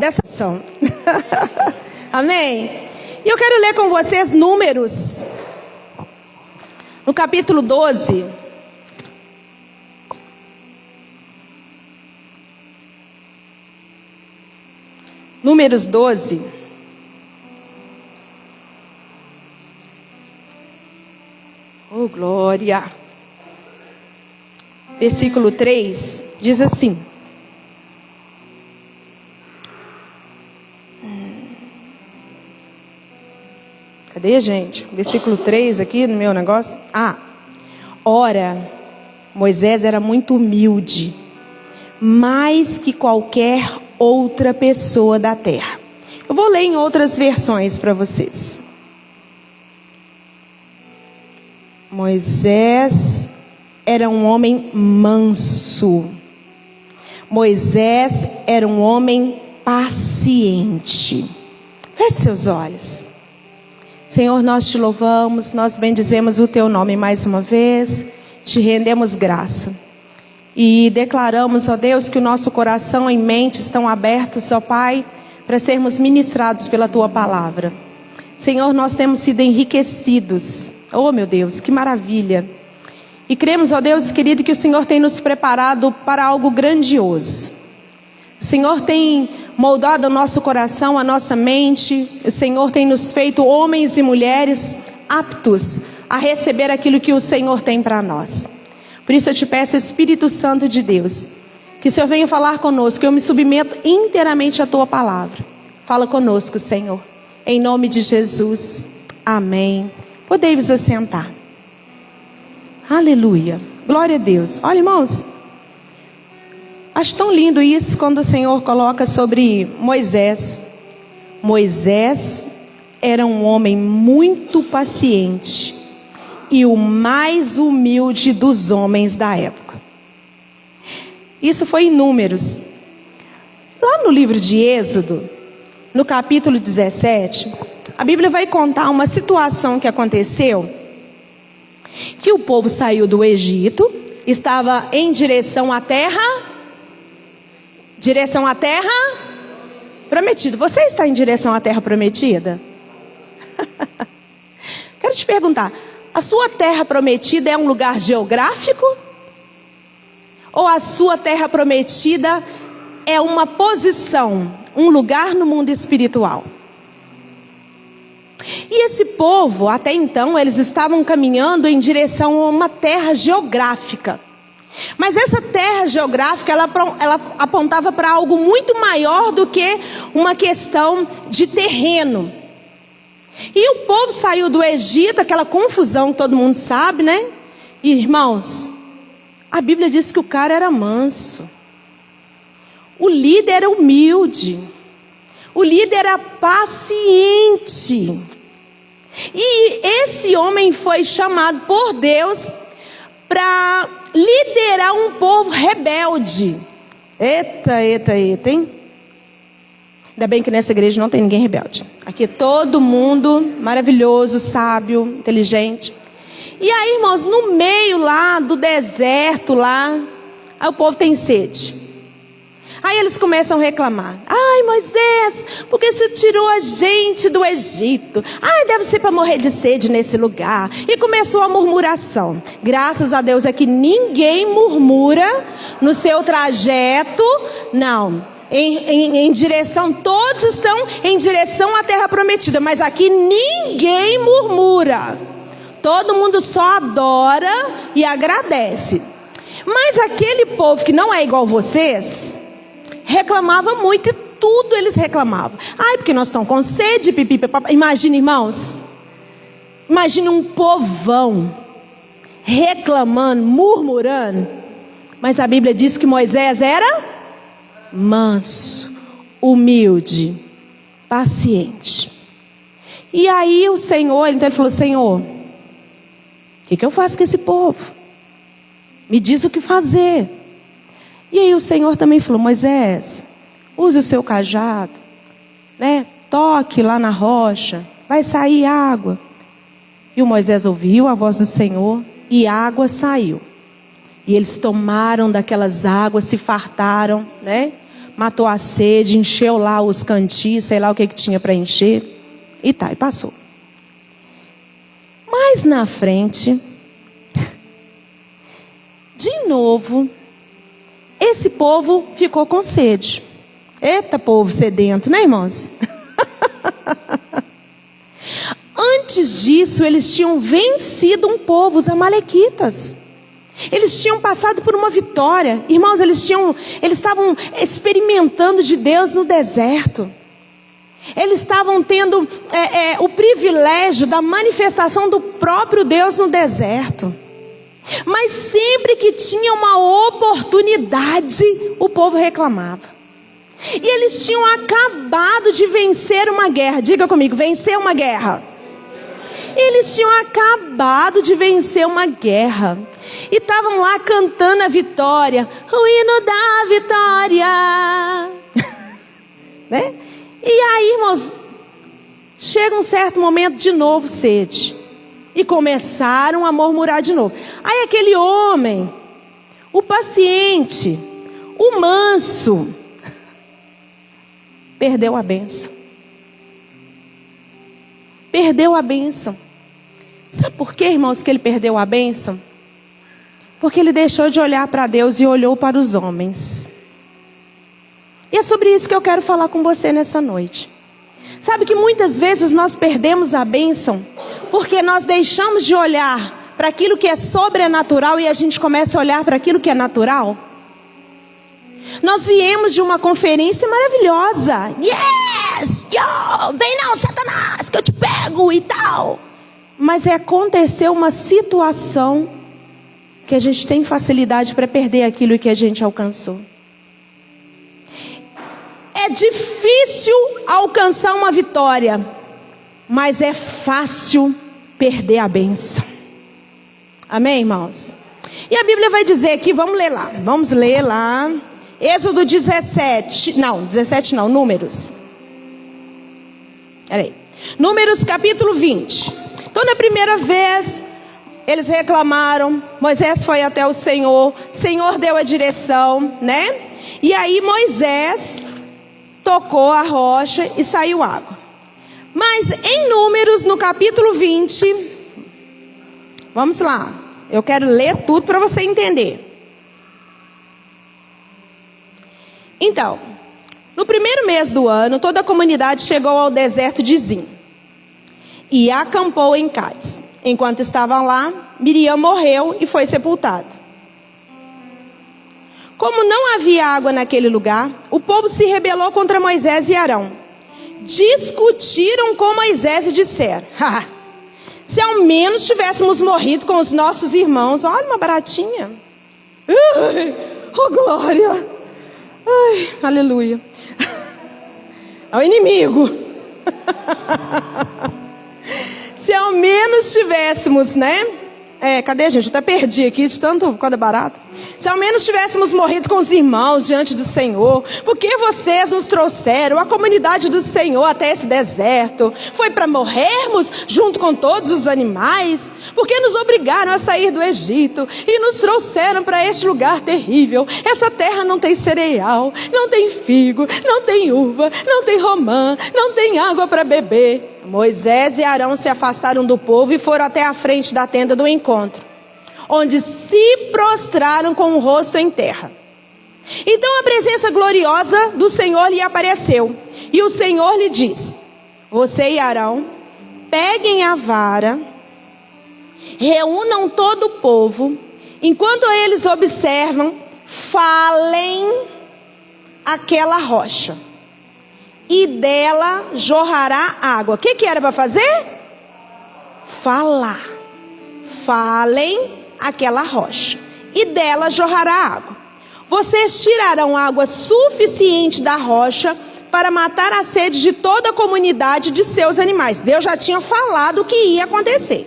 dessa ação. Amém? E eu quero ler com vocês Números, no capítulo 12. Números 12. Oh, glória. Versículo 3 diz assim: cadê, gente? Versículo 3 aqui no meu negócio. Ora, Moisés era muito humilde, mais que qualquer outra pessoa da terra. Eu vou ler em outras versões para vocês. Moisés era um homem manso. Moisés era um homem paciente. Feche seus olhos. Senhor, nós te louvamos, nós bendizemos o teu nome mais uma vez, te rendemos graça. E declaramos, ó Deus, que o nosso coração e mente estão abertos, ó Pai, para sermos ministrados pela tua palavra. Senhor, nós temos sido enriquecidos. Oh, meu Deus, que maravilha. E cremos, ó Deus querido, que o Senhor tem nos preparado para algo grandioso. O Senhor tem moldado o nosso coração, a nossa mente. O Senhor tem nos feito homens e mulheres aptos a receber aquilo que o Senhor tem para nós. Por isso eu te peço, Espírito Santo de Deus, que o Senhor venha falar conosco. Eu me submeto inteiramente à tua palavra. Fala conosco, Senhor. Em nome de Jesus. Amém. Podemos assentar. Aleluia. Glória a Deus. Olha, irmãos, acho tão lindo isso quando o Senhor coloca sobre Moisés. Moisés era um homem muito paciente e o mais humilde dos homens da época. Isso foi em Números. Lá no livro de Êxodo, no capítulo 17, a Bíblia vai contar uma situação que aconteceu, que o povo saiu do Egito, estava em direção à terra prometida. Você está em direção à terra prometida? Quero te perguntar, a sua terra prometida é um lugar geográfico? Ou a sua terra prometida é uma posição, um lugar no mundo espiritual? E esse povo, até então, eles estavam caminhando em direção a uma terra geográfica. Mas essa terra geográfica, ela apontava para algo muito maior do que uma questão de terreno. E o povo saiu do Egito, aquela confusão que todo mundo sabe, né? E, irmãos, a Bíblia diz que o cara era manso. O líder era humilde. O líder era paciente. E esse homem foi chamado por Deus para liderar um povo rebelde. Eita, hein? Ainda bem que nessa igreja não tem ninguém rebelde. Aqui todo mundo maravilhoso, sábio, inteligente. E aí, irmãos, no meio lá do deserto lá, aí o povo tem sede. Aí eles começam a reclamar. Ai, Moisés, por que você tirou a gente do Egito? Ai, deve ser para morrer de sede nesse lugar. E começou a murmuração. Graças a Deus é que ninguém murmura no seu trajeto. Não. Em direção, todos estão em direção à terra prometida. Mas aqui ninguém murmura. Todo mundo só adora e agradece. Mas aquele povo que não é igual vocês, reclamava muito e tudo eles reclamavam. Ai, porque nós estamos com sede, pipi. Imagina, irmãos. Imagina um povão reclamando, murmurando. Mas a Bíblia diz que Moisés era manso, humilde, paciente. E aí o Senhor, então ele falou: Senhor, o que eu faço com esse povo? Me diz o que fazer. E aí o Senhor também falou: Moisés, use o seu cajado, né? Toque lá na rocha, vai sair água. E o Moisés ouviu a voz do Senhor e água saiu. E eles tomaram daquelas águas, se fartaram, né? matou a sede, encheu lá os cantis, sei lá o que tinha para encher. E passou. Mais na frente, de novo, esse povo ficou com sede. Eita, povo sedento, né, irmãos? Antes disso, eles tinham vencido um povo, os amalequitas. Eles tinham passado por uma vitória. Irmãos, eles estavam experimentando de Deus no deserto. Eles estavam tendo o privilégio da manifestação do próprio Deus no deserto. Mas sempre que tinha uma oportunidade, o povo reclamava. E eles tinham acabado de vencer uma guerra. Diga comigo, vencer uma guerra. Eles tinham acabado de vencer uma guerra. E estavam lá cantando a vitória. O hino da vitória. Né? E aí, irmãos, chega um certo momento de novo, sede. E começaram a murmurar de novo. Aí aquele homem, o paciente, o manso, perdeu a bênção. Perdeu a bênção. Sabe por quê, irmãos, que ele perdeu a bênção? Porque ele deixou de olhar para Deus e olhou para os homens. E é sobre isso que eu quero falar com você nessa noite. Sabe que muitas vezes nós perdemos a bênção porque nós deixamos de olhar para aquilo que é sobrenatural e a gente começa a olhar para aquilo que é natural? Nós viemos de uma conferência maravilhosa. Yes! Yo! Vem não, Satanás, que eu te pego e tal. Mas aconteceu uma situação que a gente tem facilidade para perder aquilo que a gente alcançou. É difícil alcançar uma vitória, mas é fácil perder a bênção. Amém, irmãos? E a Bíblia vai dizer aqui, vamos ler lá. Êxodo 17, não, Números. Peraí. Números capítulo 20. Então, na primeira vez, eles reclamaram, Moisés foi até o Senhor deu a direção, né? E aí Moisés tocou a rocha e saiu água. Mas em Números, no capítulo 20, vamos lá, eu quero ler tudo para você entender. Então, no primeiro mês do ano, toda a comunidade chegou ao deserto de Zim e acampou em Cades. Enquanto estavam lá, Miriam morreu e foi sepultada. Como não havia água naquele lugar, o povo se rebelou contra Moisés e Arão. Discutiram com Moisés e disseram: se ao menos tivéssemos morrido com os nossos irmãos. Olha uma baratinha. Oh glória. Ai, aleluia. É o inimigo. Se ao menos tivéssemos, né? Cadê, gente? Eu até perdi aqui de tanto coisa barata. Se ao menos tivéssemos morrido com os irmãos diante do Senhor. Porque vocês nos trouxeram, a comunidade do Senhor, até esse deserto? Foi para morrermos junto com todos os animais? Porque nos obrigaram a sair do Egito e nos trouxeram para este lugar terrível. Essa terra não tem cereal, não tem figo, não tem uva, não tem romã, não tem água para beber. Moisés e Arão se afastaram do povo e foram até a frente da tenda do encontro, onde se prostraram com o rosto em terra. Então a presença gloriosa do Senhor lhe apareceu. E o Senhor lhe disse: você e Arão, peguem a vara, reúnam todo o povo. Enquanto eles observam, falem aquela rocha, e dela jorrará água. O que era para fazer? Falar. Falem aquela rocha, e dela jorrará água. Vocês tirarão água suficiente da rocha para matar a sede de toda a comunidade de seus animais. Deus já tinha falado o que ia acontecer.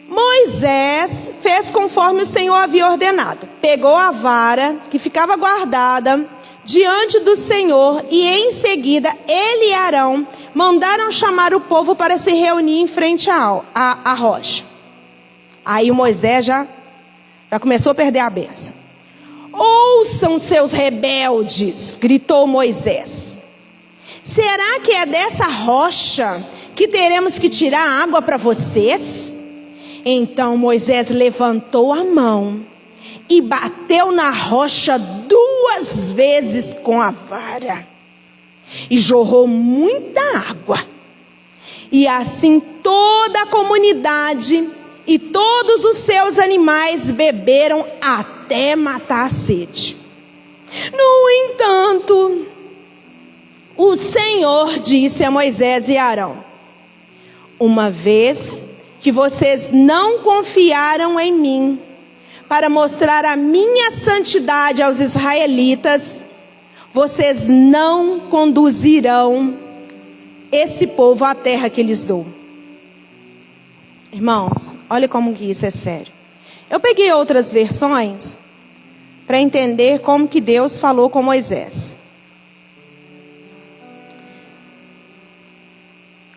Moisés fez conforme o Senhor havia ordenado. Pegou a vara que ficava guardada diante do Senhor, e em seguida ele e Arão mandaram chamar o povo para se reunir em frente à rocha. Aí o Moisés já começou a perder a bênção. ouçam, seus rebeldes, gritou Moisés. Será que é dessa rocha que teremos que tirar água para vocês? Então Moisés levantou a mão e bateu na rocha 2 vezes com a vara. E jorrou muita água. E assim toda a comunidade e todos os seus animais beberam até matar a sede. No entanto, o Senhor disse a Moisés e Arão: uma vez que vocês não confiaram em mim para mostrar a minha santidade aos israelitas, vocês não conduzirão esse povo à terra que lhes dou. Irmãos, olha como que isso é sério. Eu peguei outras versões para entender como que Deus falou com Moisés.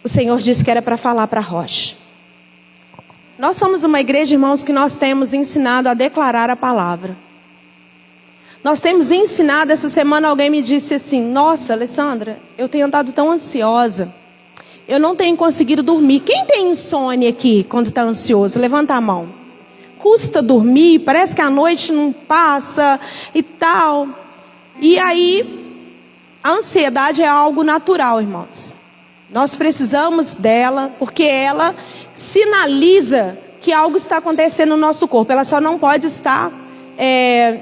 O Senhor disse que era para falar para a rocha. Nós somos uma igreja, irmãos, que nós temos ensinado a declarar a palavra. Nós temos ensinado, essa semana alguém me disse assim: nossa, Alessandra, eu tenho andado tão ansiosa. Eu não tenho conseguido dormir. Quem tem insônia aqui quando está ansioso? Levanta a mão. Custa dormir, parece que a noite não passa e tal. E aí, a ansiedade é algo natural, irmãos. Nós precisamos dela, porque ela sinaliza que algo está acontecendo no nosso corpo. Ela só não pode estar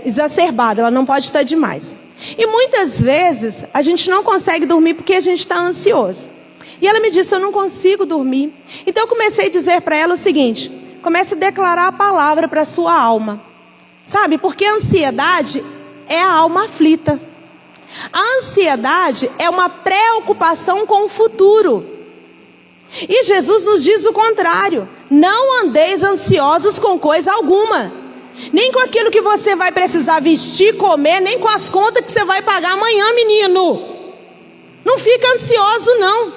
exacerbada, ela não pode estar demais. E muitas vezes a gente não consegue dormir porque a gente está ansioso. E ela me disse: eu não consigo dormir. Então eu comecei a dizer para ela o seguinte: comece a declarar a palavra para a sua alma. Sabe, porque a ansiedade é a alma aflita. A ansiedade é uma preocupação com o futuro. E Jesus nos diz o contrário: não andeis ansiosos com coisa alguma. Nem com aquilo que você vai precisar vestir, comer, nem com as contas que você vai pagar amanhã, menino. Não fica ansioso, não.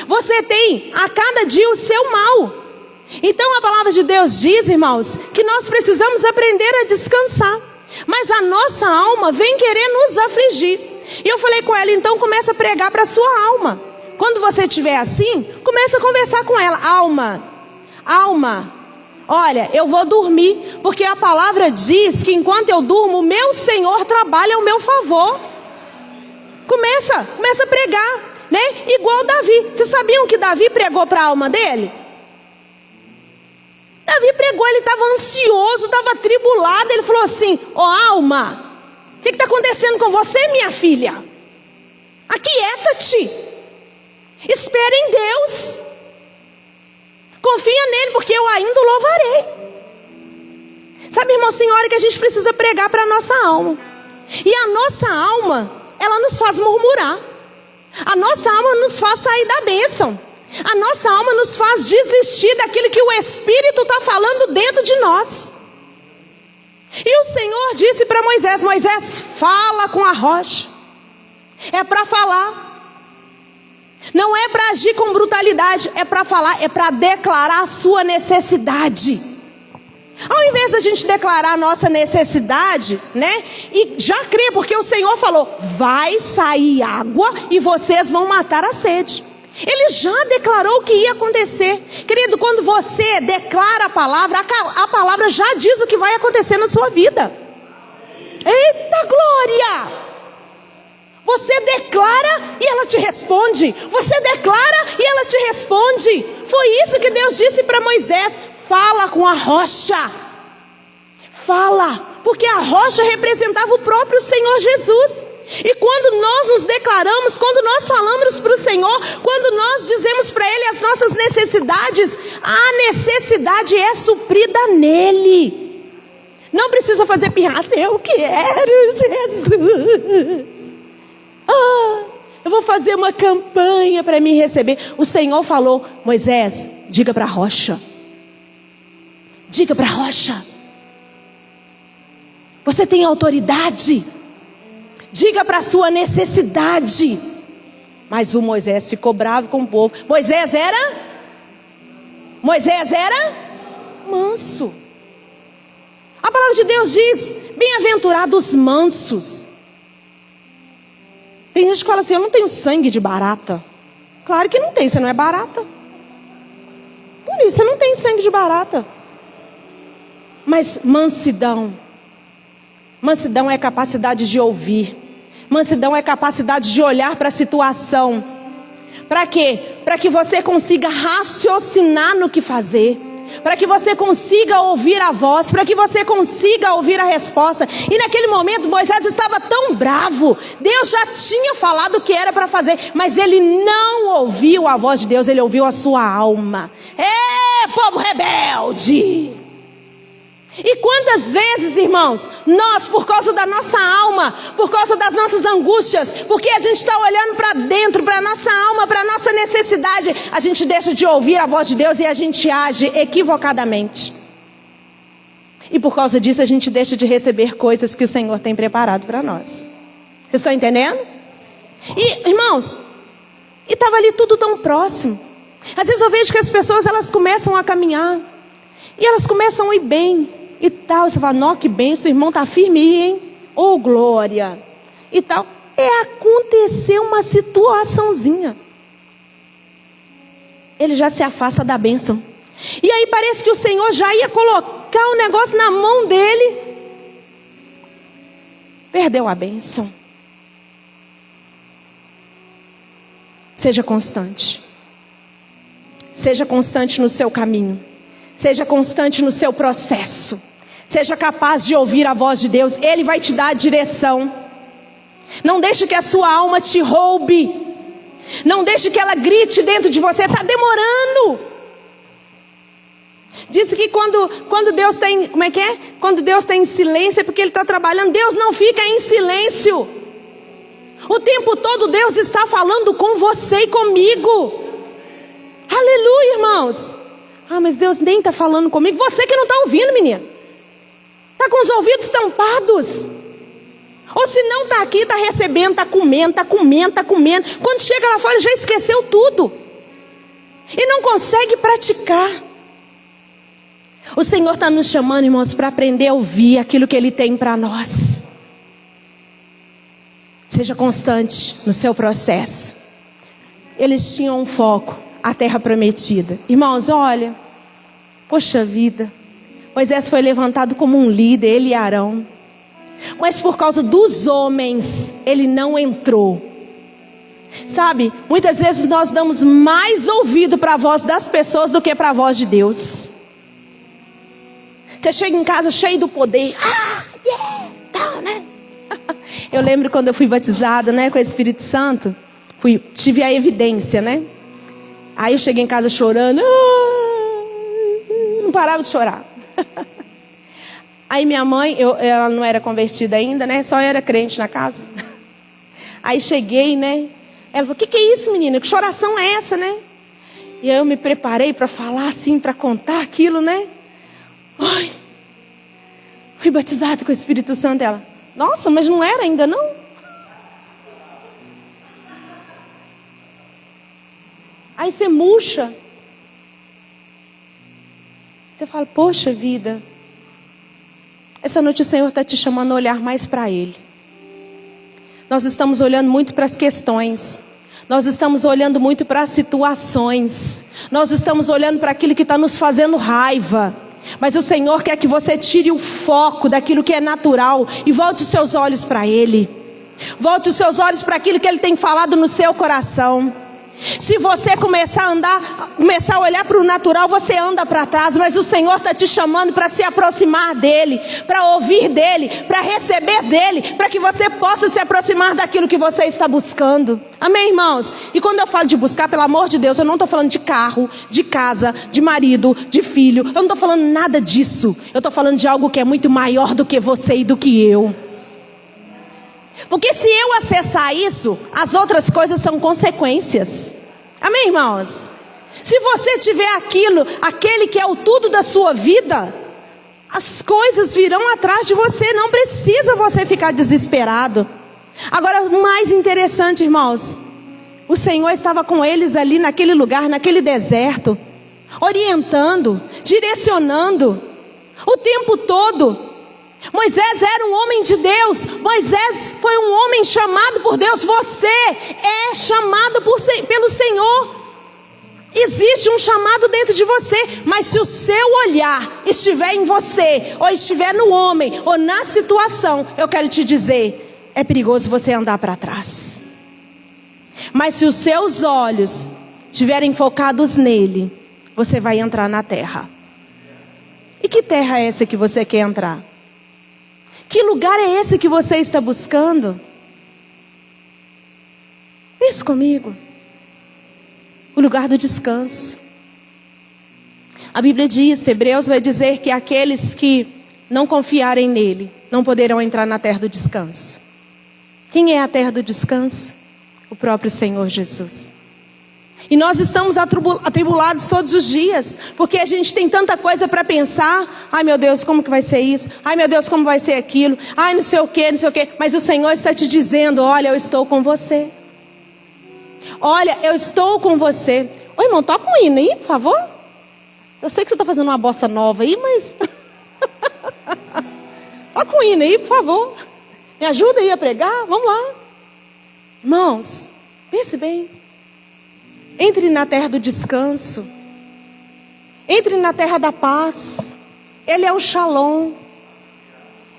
Você tem a cada dia o seu mal. Então a palavra de Deus diz, irmãos, que nós precisamos aprender a descansar. Mas a nossa alma vem querer nos afligir. E eu falei com ela: então começa a pregar para a sua alma. Quando você estiver assim, começa a conversar com ela: alma, olha, eu vou dormir, porque a palavra diz que enquanto eu durmo, o meu Senhor trabalha ao meu favor. Começa a pregar, né? Igual Davi. Vocês sabiam que Davi pregou para a alma dele? Davi pregou, ele estava ansioso, estava atribulado. Ele falou assim: ó alma, o que está acontecendo com você, minha filha? Aquieta-te. Espera em Deus. Confia nele, porque eu ainda o louvarei. Sabe, irmãos, tem hora que a gente precisa pregar para a nossa alma. E a nossa alma, ela nos faz murmurar. A nossa alma nos faz sair da bênção. A nossa alma nos faz desistir daquilo que o Espírito está falando dentro de nós. E o Senhor disse para Moisés: Moisés, fala com a rocha. É para falar. Não é para agir com brutalidade, é para falar, é para declarar a sua necessidade. Ao invés da gente declarar a nossa necessidade, né? E já crer, porque o Senhor falou: vai sair água e vocês vão matar a sede. Ele já declarou o que ia acontecer. Querido, quando você declara a palavra já diz o que vai acontecer na sua vida. Eita glória! Você declara e ela te responde. Você declara e ela te responde. Foi isso que Deus disse para Moisés: fala com a rocha. Fala, porque a rocha representava o próprio Senhor Jesus. E quando nós nos declaramos, quando nós falamos para o Senhor, quando nós dizemos para Ele as nossas necessidades, a necessidade é suprida nele. Não precisa fazer pirraça: eu quero Jesus. Eu vou fazer uma campanha para me receber. O Senhor falou: Moisés, diga para a rocha. Diga para a rocha. Você tem autoridade. Diga para a sua necessidade. Mas o Moisés ficou bravo com o povo. Moisés era manso. A palavra de Deus diz: Bem-aventurados mansos. Tem gente que fala assim: eu não tenho sangue de barata. Claro que não tem, você não é barata. Por isso você não tem sangue de barata. Mas mansidão. Mansidão é capacidade de ouvir. Mansidão é capacidade de olhar para a situação. Para quê? Para que você consiga raciocinar no que fazer. Para que você consiga ouvir a voz. Para que você consiga ouvir a resposta. E naquele momento Moisés estava tão bravo. Deus já tinha falado o que era para fazer. Mas ele não ouviu a voz de Deus. Ele ouviu a sua alma. Povo rebelde! E quantas vezes, irmãos, nós, por causa da nossa alma, por causa das nossas angústias, porque a gente está olhando para dentro, para a nossa alma, para a nossa necessidade, a gente deixa de ouvir a voz de Deus e a gente age equivocadamente. E por causa disso a gente deixa de receber coisas que o Senhor tem preparado para nós. Vocês estão entendendo? E, irmãos, e estava ali tudo tão próximo. Às vezes eu vejo que as pessoas, elas começam a caminhar e elas começam a ir bem e tal. Você fala: nó, que bem, seu irmão está firme aí, hein? Oh, glória! E tal. Aconteceu uma situaçãozinha. Ele já se afasta da bênção. E aí parece que o Senhor já ia colocar o negócio na mão dele. Perdeu a bênção. Seja constante. Seja constante no seu caminho. Seja constante no seu processo. Seja capaz de ouvir a voz de Deus. Ele vai te dar a direção. Não deixe que a sua alma te roube. Não deixe que ela grite dentro de você: está demorando. Diz que quando Deus tem, como é que é? Quando Deus está em silêncio é porque Ele está trabalhando. Deus não fica em silêncio. O tempo todo Deus está falando com você e comigo. Aleluia, irmãos. Ah, mas Deus nem está falando comigo. Você que não está ouvindo, menina. Está com os ouvidos tampados. Ou se não está aqui, está recebendo, está comendo, está comendo, está comendo. Quando chega lá fora já esqueceu tudo. E não consegue praticar. O Senhor está nos chamando, irmãos, para aprender a ouvir aquilo que Ele tem para nós. Seja constante no seu processo. Eles tinham um foco: a terra prometida. Irmãos, olha, poxa vida, Moisés foi levantado como um líder, ele e Arão. Mas por causa dos homens, ele não entrou. Sabe, muitas vezes nós damos mais ouvido para a voz das pessoas do que para a voz de Deus. Você chega em casa cheio do poder. Tá, né? Eu lembro quando eu fui batizada, né, com o Espírito Santo. Tive a evidência, né? Aí eu cheguei em casa chorando. Não parava de chorar. Aí minha mãe, ela não era convertida ainda, né? Só era crente na casa. Aí cheguei, né? Ela falou: que é isso, menina? Que choração é essa, né? E aí eu me preparei para falar assim, para contar aquilo, né? Ai, fui batizada com o Espírito Santo. Ela: nossa, mas não era ainda não? Aí você murcha. Você fala: poxa vida. Essa noite o Senhor está te chamando a olhar mais para Ele. Nós estamos olhando muito para as questões. Nós estamos olhando muito para as situações. Nós estamos olhando para aquilo que está nos fazendo raiva. Mas o Senhor quer que você tire o foco daquilo que é natural e volte os seus olhos para Ele. Volte os seus olhos para aquilo que Ele tem falado no seu coração. Se você começar a olhar para o natural, você anda para trás. Mas o Senhor está te chamando para se aproximar dEle, para ouvir dEle, para receber dEle, para que você possa se aproximar daquilo que você está buscando. Amém, irmãos? E quando eu falo de buscar, pelo amor de Deus, eu não estou falando de carro, de casa, de marido, de filho. Eu não estou falando nada disso. Eu estou falando de algo que é muito maior do que você e do que eu. Porque se eu acessar isso, as outras coisas são consequências. Amém, irmãos? Se você tiver aquele que é o tudo da sua vida, as coisas virão atrás de você. Não precisa você ficar desesperado. Agora, o mais interessante, irmãos, o Senhor estava com eles ali naquele lugar, naquele deserto, orientando, direcionando, o tempo todo. Moisés era um homem de Deus. Moisés foi um homem chamado por Deus. Você é chamado pelo Senhor. Existe um chamado dentro de você. Mas se o seu olhar estiver em você, ou estiver no homem, ou na situação, eu quero te dizer, é perigoso você andar para trás. Mas se os seus olhos estiverem focados nele, você vai entrar na terra. E que terra é essa que você quer entrar? Que lugar é esse que você está buscando? Pense comigo. O lugar do descanso. A Bíblia diz, Hebreus vai dizer que aqueles que não confiarem nele não poderão entrar na terra do descanso. Quem é a terra do descanso? O próprio Senhor Jesus. E nós estamos atribulados todos os dias, porque a gente tem tanta coisa para pensar. Ai meu Deus, como que vai ser isso? Ai meu Deus, como vai ser aquilo? Ai não sei o que, não sei o que. Mas o Senhor está te dizendo, olha, eu estou com você. Olha, eu estou com você. Ô irmão, toca um hino aí, por favor. Eu sei que você está fazendo uma bossa nova aí, mas... toca um hino aí, por favor. Me ajuda aí a pregar, vamos lá. Irmãos, pense bem. Entre na terra do descanso. Entre na terra da paz. Ele é o Shalom.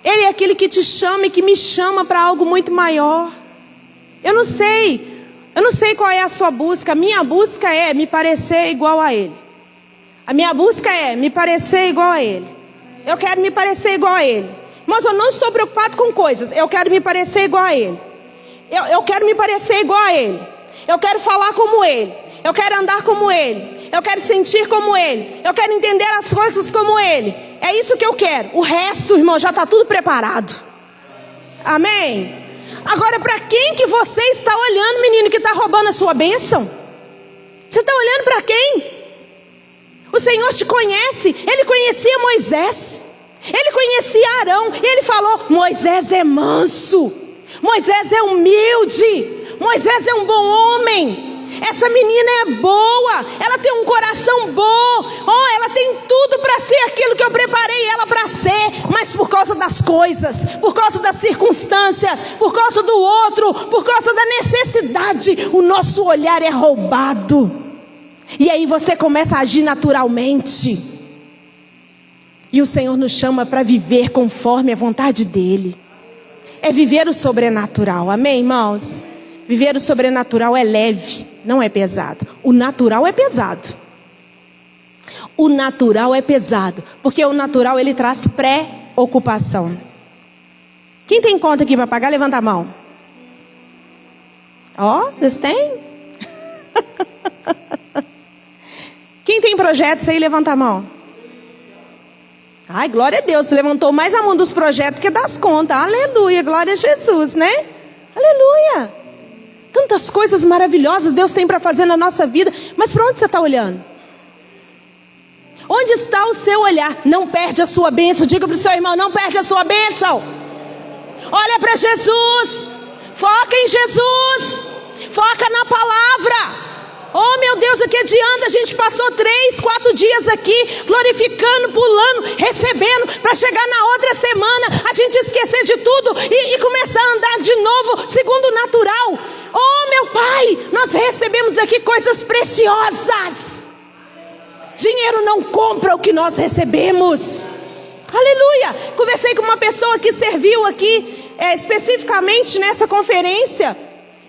Ele é aquele que te chama e que me chama para algo muito maior. Eu não sei qual é a sua busca. A minha busca é me parecer igual a Ele. A minha busca é me parecer igual a Ele. Eu quero me parecer igual a Ele. Mas eu não estou preocupado com coisas. Eu quero me parecer igual a Ele. Eu quero me parecer igual a Ele. Eu quero falar como Ele. Eu quero andar como Ele. Eu quero sentir como Ele. Eu quero entender as coisas como Ele. É isso que eu quero. O resto, irmão, já está tudo preparado. Amém? Agora, para quem que você está olhando, menino, que está roubando a sua bênção? Você está olhando para quem? O Senhor te conhece. Ele conhecia Moisés. Ele conhecia Arão. E Ele falou, Moisés é manso. Moisés é humilde. Moisés é um bom homem. Essa menina é boa, ela tem um coração bom, ela tem tudo para ser aquilo que eu preparei ela para ser, mas por causa das coisas, por causa das circunstâncias, por causa do outro, por causa da necessidade, o nosso olhar é roubado, e aí você começa a agir naturalmente, e o Senhor nos chama para viver conforme a vontade dEle, é viver o sobrenatural, amém, irmãos? Viver o sobrenatural é leve, não é pesado. O natural é pesado. O natural é pesado, porque o natural ele traz preocupação. Quem tem conta aqui para pagar, levanta a mão. Vocês têm? Quem tem projetos aí, levanta a mão. Ai, glória a Deus, levantou mais a mão dos projetos que das contas. Aleluia, glória a Jesus, né? Aleluia. Tantas coisas maravilhosas Deus tem para fazer na nossa vida. Mas para onde você está olhando? Onde está o seu olhar? Não perde a sua bênção. Diga para o seu irmão, não perde a sua bênção. Olha para Jesus. Foca em Jesus. Foca na palavra. Oh meu Deus, o que adianta? A gente passou 3, 4 dias aqui glorificando, pulando, recebendo, para chegar na outra semana a gente esquecer de tudo e começar a andar de novo segundo o natural. Oh meu Pai, nós recebemos aqui coisas preciosas. Dinheiro não compra o que nós recebemos. Aleluia. Conversei com uma pessoa que serviu aqui especificamente nessa conferência.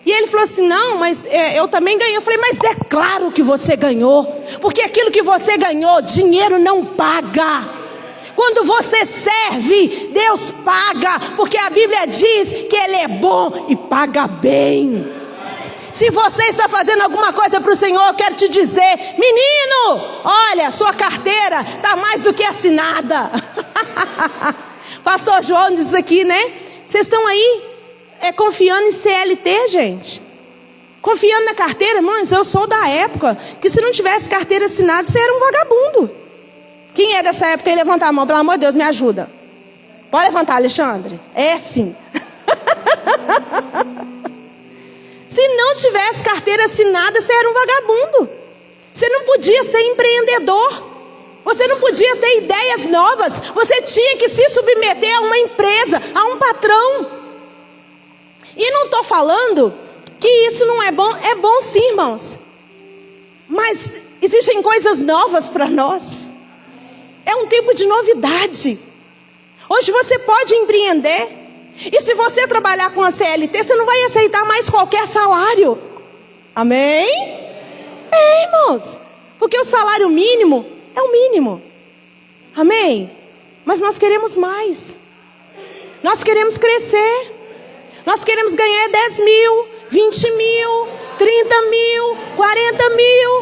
E ele falou assim, não, mas eu também ganhei. Eu falei, mas é claro que você ganhou. Porque aquilo que você ganhou, dinheiro não paga. Quando você serve, Deus paga. Porque a Bíblia diz que Ele é bom e paga bem. Se você está fazendo alguma coisa para o Senhor, eu quero te dizer, menino, olha, sua carteira está mais do que assinada. Pastor João diz aqui, né? Vocês estão aí confiando em CLT, gente. Confiando na carteira, irmãos, eu sou da época que se não tivesse carteira assinada, você era um vagabundo. Quem é dessa época aí, levanta a mão, pelo amor de Deus, me ajuda. Pode levantar, Alexandre? É sim. Se não tivesse carteira assinada, você era um vagabundo. Você não podia ser empreendedor. Você não podia ter ideias novas. Você tinha que se submeter a uma empresa, a um patrão. E não estou falando que isso não é bom. É bom sim, irmãos. Mas existem coisas novas para nós. É um tempo de novidade. Hoje você pode empreender. E se você trabalhar com a CLT, você não vai aceitar mais qualquer salário. Amém? É, irmãos. Porque o salário mínimo é o mínimo. Amém? Mas nós queremos mais. Nós queremos crescer. Nós queremos ganhar 10 mil, 20 mil, 30 mil, 40 mil.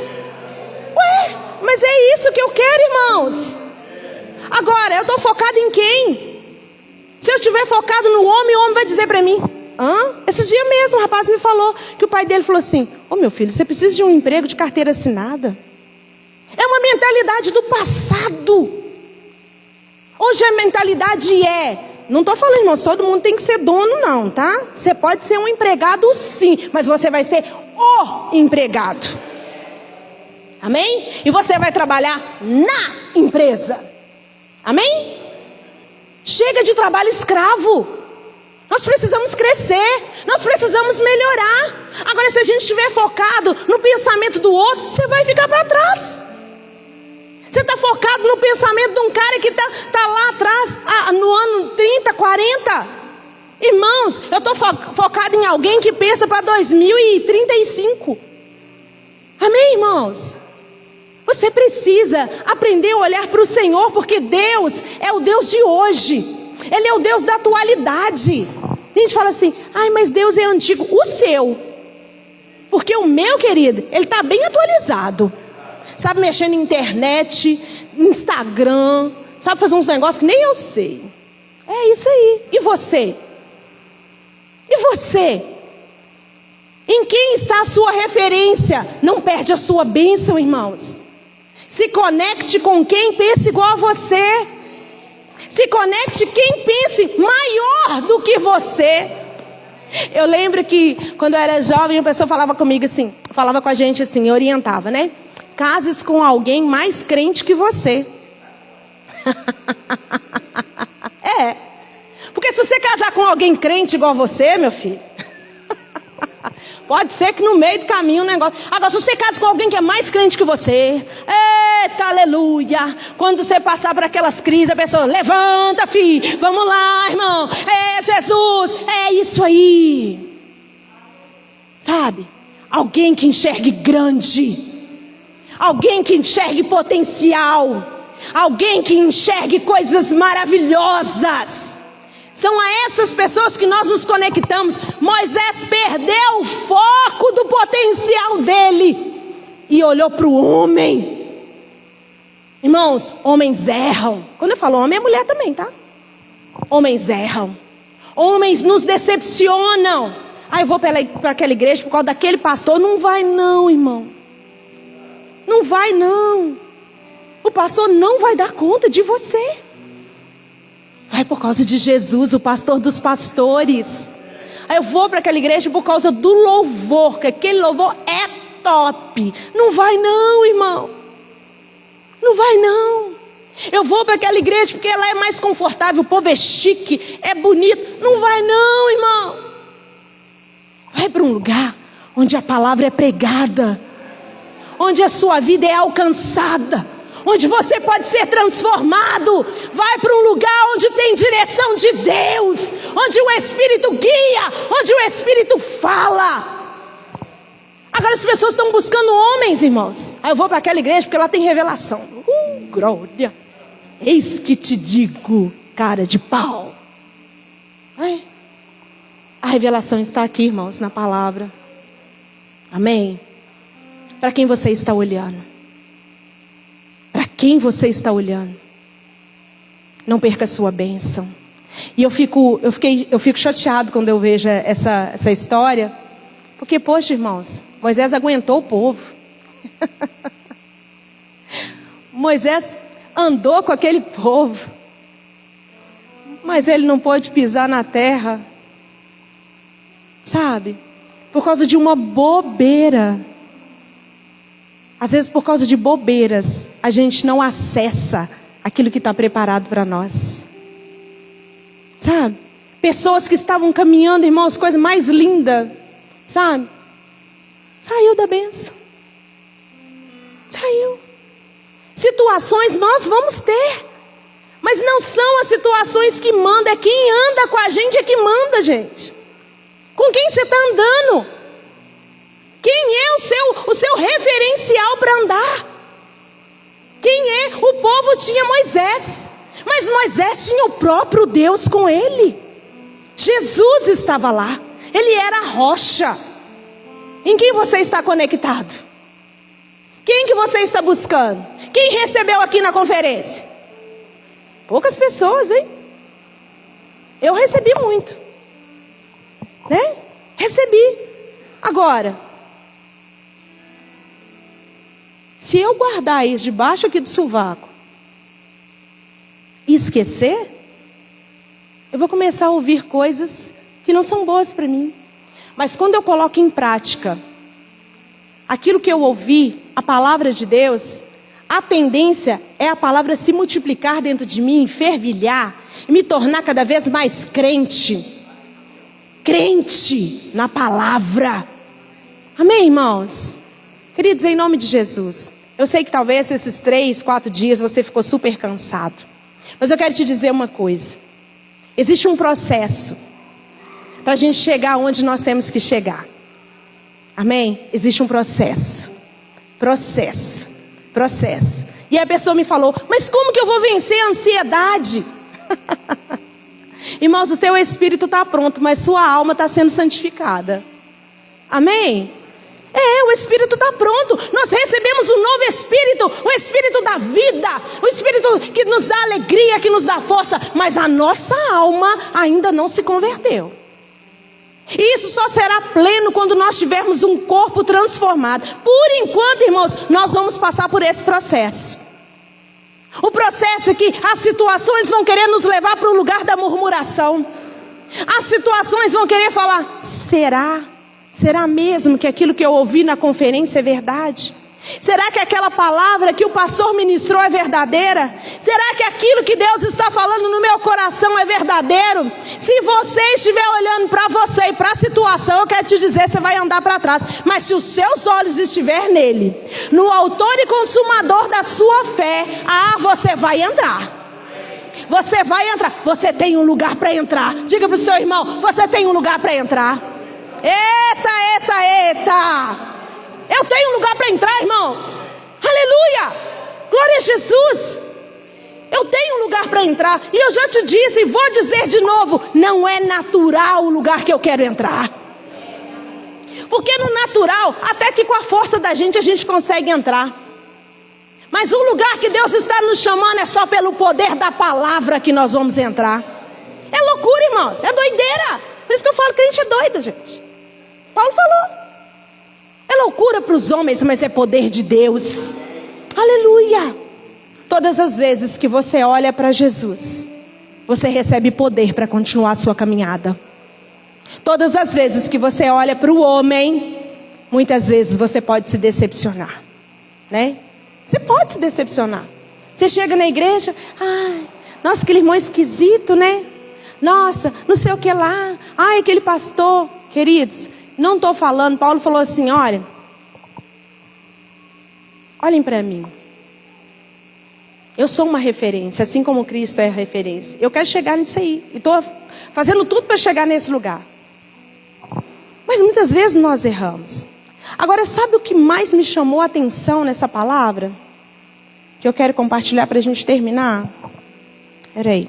Ué, mas é isso que eu quero, irmãos. Agora, eu estou focado em quem? Se eu estiver focado no homem, o homem vai dizer para mim: Esse dia mesmo o rapaz me falou que o pai dele falou assim: ô meu filho, você precisa de um emprego de carteira assinada. É uma mentalidade do passado. Hoje a mentalidade não estou falando, irmãos, todo mundo tem que ser dono não, tá? Você pode ser um empregado sim, mas você vai ser o empregado. Amém? E você vai trabalhar na empresa. Amém? Chega de trabalho escravo. Nós precisamos crescer. Nós precisamos melhorar. Agora, se a gente estiver focado no pensamento do outro, você vai ficar para trás. Você está focado no pensamento de um cara que está lá atrás, no ano 30, 40. Irmãos, eu estou focado em alguém que pensa para 2035. Amém, irmãos? Você precisa aprender a olhar para o Senhor, porque Deus é o Deus de hoje. Ele é o Deus da atualidade. A gente fala assim: ai, mas Deus é antigo. O seu. Porque o meu, querido, ele está bem atualizado. Sabe mexer na internet, Instagram, sabe fazer uns negócios que nem eu sei. É isso aí. E você? E você? Em quem está a sua referência? Não perde a sua bênção, irmãos. Se conecte com quem pensa igual a você. Se conecte quem pense maior do que você. Eu lembro que quando eu era jovem, a pessoa falava comigo assim, falava com a gente assim, orientava, né? Case com alguém mais crente que você. É. Porque se você casar com alguém crente igual a você, meu filho, pode ser que no meio do caminho o negócio... Agora, se você casa com alguém que é mais crente que você, eita, aleluia. Quando você passar por aquelas crises, a pessoa, levanta, filho, vamos lá, irmão. É Jesus, é isso aí. Sabe? Alguém que enxergue grande. Alguém que enxergue potencial. Alguém que enxergue coisas maravilhosas. São a essas pessoas que nós nos conectamos. Moisés perdeu o foco do potencial dele e olhou para o homem. Irmãos, homens erram. Quando eu falo homem, é mulher também, tá? Homens erram. Homens nos decepcionam. Eu vou para aquela igreja por causa daquele pastor. Não vai não, irmão. Não vai não. O pastor não vai dar conta de você. Vai por causa de Jesus, o pastor dos pastores. Eu vou para aquela igreja por causa do louvor, que aquele louvor é top. Não vai não, irmão. Não vai não. Eu vou para aquela igreja porque ela é mais confortável, o povo é chique, é bonito. Não vai não, irmão. Vai para um lugar onde a palavra é pregada, onde a sua vida é alcançada, onde você pode ser transformado. Vai para um lugar onde tem direção de Deus, onde o Espírito guia, onde o Espírito fala. Agora as pessoas estão buscando homens, irmãos. Eu vou para aquela igreja porque lá tem revelação. Glória. Eis que te digo, cara de pau. A revelação está aqui, irmãos, na palavra. Amém? Para quem você está olhando? Para quem você está olhando? Não perca a sua bênção. E eu fico chateado quando eu vejo essa história. Porque, poxa, irmãos, Moisés aguentou o povo. Moisés andou com aquele povo. Mas ele não pôde pisar na terra. Sabe? Por causa de uma bobeira. Às vezes por causa de bobeiras, a gente não acessa aquilo que está preparado para nós. Sabe? Pessoas que estavam caminhando, irmãos, coisa mais linda. Sabe? Saiu da bênção. Saiu. Situações nós vamos ter. Mas não são as situações que mandam. É quem anda com a gente é que manda, gente. Com quem você está andando? Quem é o seu referencial para andar? Quem é? O povo tinha Moisés. Mas Moisés tinha o próprio Deus com ele. Jesus estava lá. Ele era a rocha. Em quem você está conectado? Quem que você está buscando? Quem recebeu aqui na conferência? Poucas pessoas, hein? Eu recebi muito. Né? Recebi. Agora, se eu guardar isso debaixo aqui do sovaco e esquecer, eu vou começar a ouvir coisas que não são boas para mim. Mas quando eu coloco em prática aquilo que eu ouvi, a palavra de Deus, a tendência é a palavra se multiplicar dentro de mim, fervilhar e me tornar cada vez mais crente. Crente na palavra. Amém, irmãos? Queridos, em nome de Jesus. Eu sei que talvez esses 3, 4 dias você ficou super cansado. Mas eu quero te dizer uma coisa. Existe um processo para a gente chegar onde nós temos que chegar. Amém? Existe um processo. Processo. E a pessoa me falou, mas como que eu vou vencer a ansiedade? Irmãos, o teu espírito está pronto, mas sua alma está sendo santificada. Amém? O espírito está pronto. Nós recebemos um novo espírito, o espírito da vida, o espírito que nos dá alegria, que nos dá força. Mas a nossa alma ainda não se converteu. E isso só será pleno quando nós tivermos um corpo transformado. Por enquanto, irmãos, nós vamos passar por esse processo. O processo é que as situações vão querer nos levar para o lugar da murmuração. As situações vão querer falar, será? Será mesmo que aquilo que eu ouvi na conferência é verdade? Será que aquela palavra que o pastor ministrou é verdadeira? Será que aquilo que Deus está falando no meu coração é verdadeiro? Se você estiver olhando para você e para a situação, eu quero te dizer, você vai andar para trás. Mas se os seus olhos estiverem nele, no autor e consumador da sua fé, você vai entrar. Você vai entrar. Você tem um lugar para entrar. Diga para o seu irmão, você tem um lugar para entrar. Eita. Eu tenho um lugar para entrar, irmãos. Aleluia. Glória a Jesus. Eu tenho um lugar para entrar. E eu já te disse e vou dizer de novo, não é natural o lugar que eu quero entrar. Porque no natural, até que com a força da gente a gente consegue entrar. Mas o lugar que Deus está nos chamando é só pelo poder da palavra que nós vamos entrar. É loucura, irmãos. É doideira. Por isso que eu falo que a gente é doido, gente. Paulo falou. É loucura para os homens, mas é poder de Deus. Aleluia. Todas as vezes que você olha para Jesus, você recebe poder para continuar a sua caminhada. Todas as vezes que você olha para o homem, muitas vezes você pode se decepcionar, né? Você pode se decepcionar. Você chega na igreja, nossa, aquele irmão esquisito, né? Nossa, não sei o que lá. Aquele pastor. Queridos, não estou falando, Paulo falou assim, olhem para mim. Eu sou uma referência, assim como Cristo é a referência. Eu quero chegar nisso aí. E estou fazendo tudo para chegar nesse lugar. Mas muitas vezes nós erramos. Agora, sabe o que mais me chamou a atenção nessa palavra? Que eu quero compartilhar para a gente terminar? Peraí.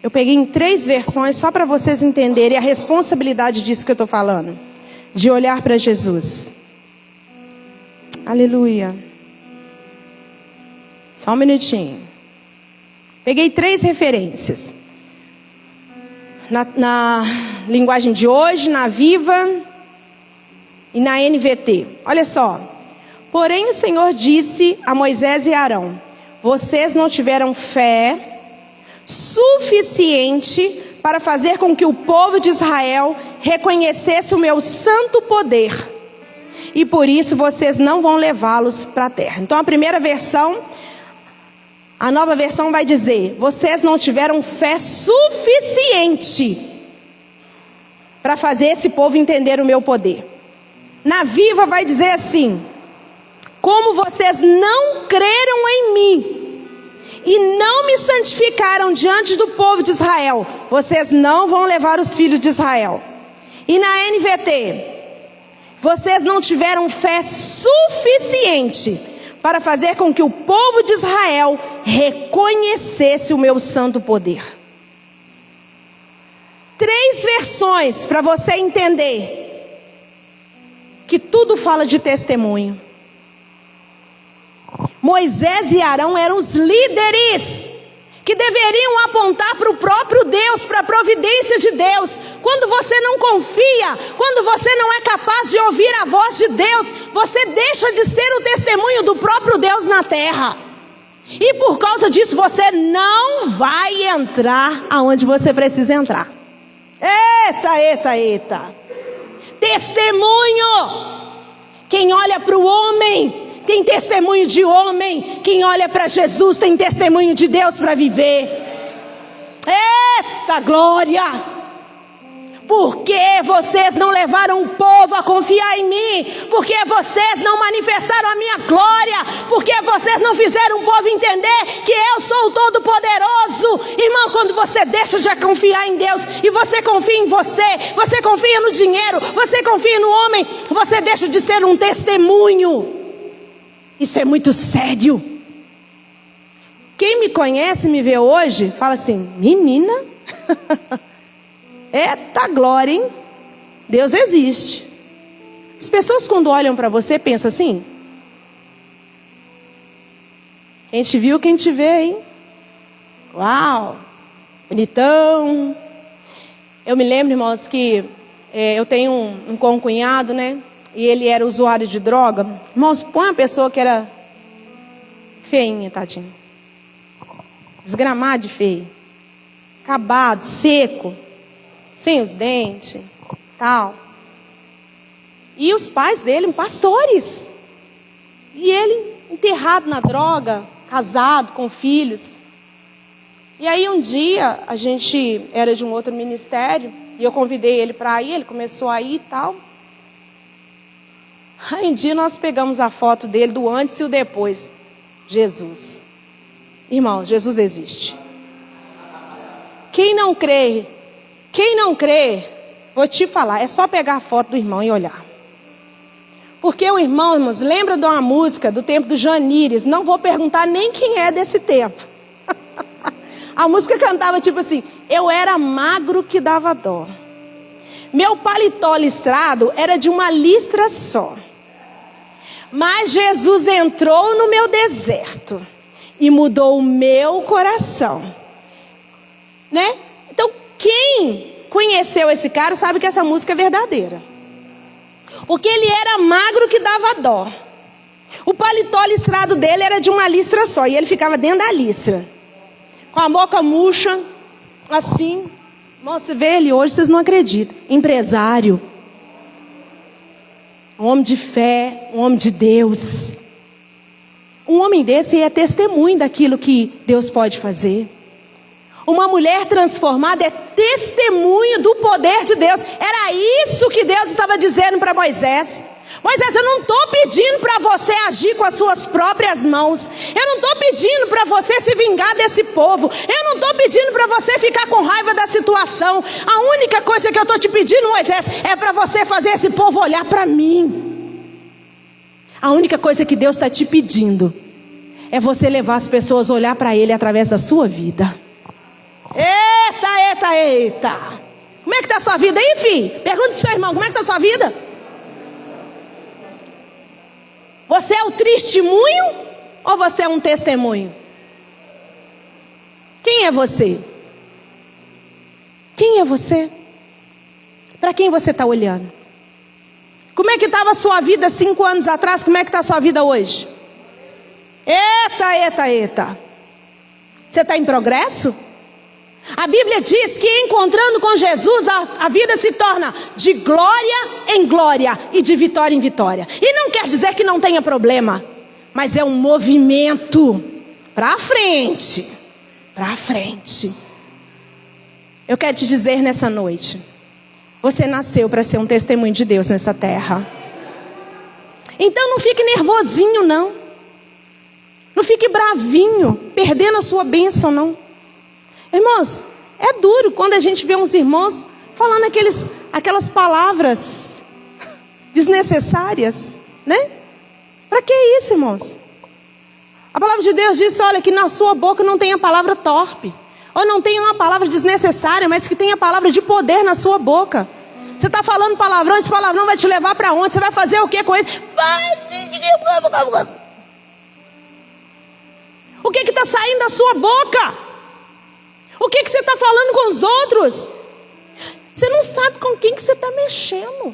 Eu peguei em 3 versões só para vocês entenderem a responsabilidade disso que eu estou falando. De olhar para Jesus. Aleluia. Só um minutinho. Peguei 3 referências. Na linguagem de hoje, na Viva e na NVT. Olha só. Porém o Senhor disse a Moisés e Arão: vocês não tiveram fé suficiente para fazer com que o povo de Israel reconhecesse o meu santo poder. e por isso vocês não vão levá-los para a terra. Então a primeira versão, a nova versão vai dizer: vocês não tiveram fé suficiente para fazer esse povo entender o meu poder. Na Viva vai dizer assim: como vocês não creram em mim e não me santificaram diante do povo de Israel, vocês não vão levar os filhos de Israel. E na NVT, vocês não tiveram fé suficiente para fazer com que o povo de Israel reconhecesse o meu santo poder. 3 versões para você entender que tudo fala de testemunho. Moisés e Arão eram os líderes que deveriam apontar para o próprio Deus, para a providência de Deus. Quando você não confia, quando você não é capaz de ouvir a voz de Deus, você deixa de ser o testemunho do próprio Deus na terra. E por causa disso você não vai entrar aonde você precisa entrar. Eita. Testemunho. Quem olha para o homem tem testemunho de homem. Quem olha para Jesus tem testemunho de Deus para viver. Eita glória! Porque vocês não levaram o povo a confiar em mim? Porque vocês não manifestaram a minha glória? Porque vocês não fizeram o povo entender que eu sou o Todo-Poderoso? Irmão, quando você deixa de confiar em Deus e você confia em você confia no dinheiro, você confia no homem, você deixa de ser um testemunho. Isso é muito sério. Quem me conhece, me vê hoje, fala assim: menina, eita glória, hein? Deus existe. As pessoas quando olham para você pensam assim: quem te viu, quem te vê, hein? Uau, bonitão. Eu me lembro, irmãos, que eu tenho um concunhado, né? E ele era usuário de droga. Irmãos, põe uma pessoa que era feinha, tadinho, desgramado de feio, acabado, seco, sem os dentes, tal. E os pais dele, pastores. E ele enterrado na droga, casado, com filhos. E aí um dia, a gente era de um outro ministério, e eu convidei ele para ir, ele começou a ir e tal. Aí um dia nós pegamos a foto dele do antes e o depois. Jesus. Irmão, Jesus existe. Quem não crê, vou te falar, é só pegar a foto do irmão e olhar. Porque o irmão, irmãos, lembra de uma música do tempo do Janires? Não vou perguntar nem quem é desse tempo. A música cantava tipo assim: eu era magro que dava dó. Meu paletó listrado era de uma listra só. Mas Jesus entrou no meu deserto e mudou o meu coração. Né? Então, quem conheceu esse cara sabe que essa música é verdadeira. Porque ele era magro que dava dó. O paletó listrado dele era de uma listra só. E ele ficava dentro da listra, com a boca murcha, assim. Você vê ele hoje, vocês não acreditam. Empresário. Um homem de fé, um homem de Deus. Um homem desse é testemunho daquilo que Deus pode fazer. Uma mulher transformada é testemunho do poder de Deus. Era isso que Deus estava dizendo para Moisés. Moisés, eu não estou pedindo para você agir com as suas próprias mãos. Eu não estou pedindo para você se vingar desse povo. Eu não estou pedindo para você ficar com raiva da situação. A única coisa que eu estou te pedindo, Moisés, é para você fazer esse povo olhar para mim. A única coisa que Deus está te pedindo é você levar as pessoas a olhar para Ele através da sua vida. Eita. Como é que está a sua vida aí, filho? Pergunta para o seu irmão, como é que está a sua vida? Você é o testemunho ou você é um testemunho? Quem é você? Quem é você? Para quem você está olhando? Como é que estava a sua vida 5 anos atrás? Como é que está a sua vida hoje? Eita. Você está em progresso? A Bíblia diz que encontrando com Jesus, a vida se torna de glória em glória e de vitória em vitória. E não quer dizer que não tenha problema, mas é um movimento para frente, para frente. Eu quero te dizer nessa noite, você nasceu para ser um testemunho de Deus nessa terra. Então não fique nervosinho não. Não fique bravinho, perdendo a sua bênção não. Irmãos, é duro quando a gente vê uns irmãos falando aquelas palavras desnecessárias, né? Para que isso, irmãos? A palavra de Deus diz, olha, que na sua boca não tenha palavra torpe. Ou não tenha uma palavra desnecessária, mas que tenha palavra de poder na sua boca. Você está falando palavrão, esse palavrão vai te levar para onde? Você vai fazer o que com ele? O que está saindo da sua boca? O que você está falando com os outros? Você não sabe com quem que você está mexendo.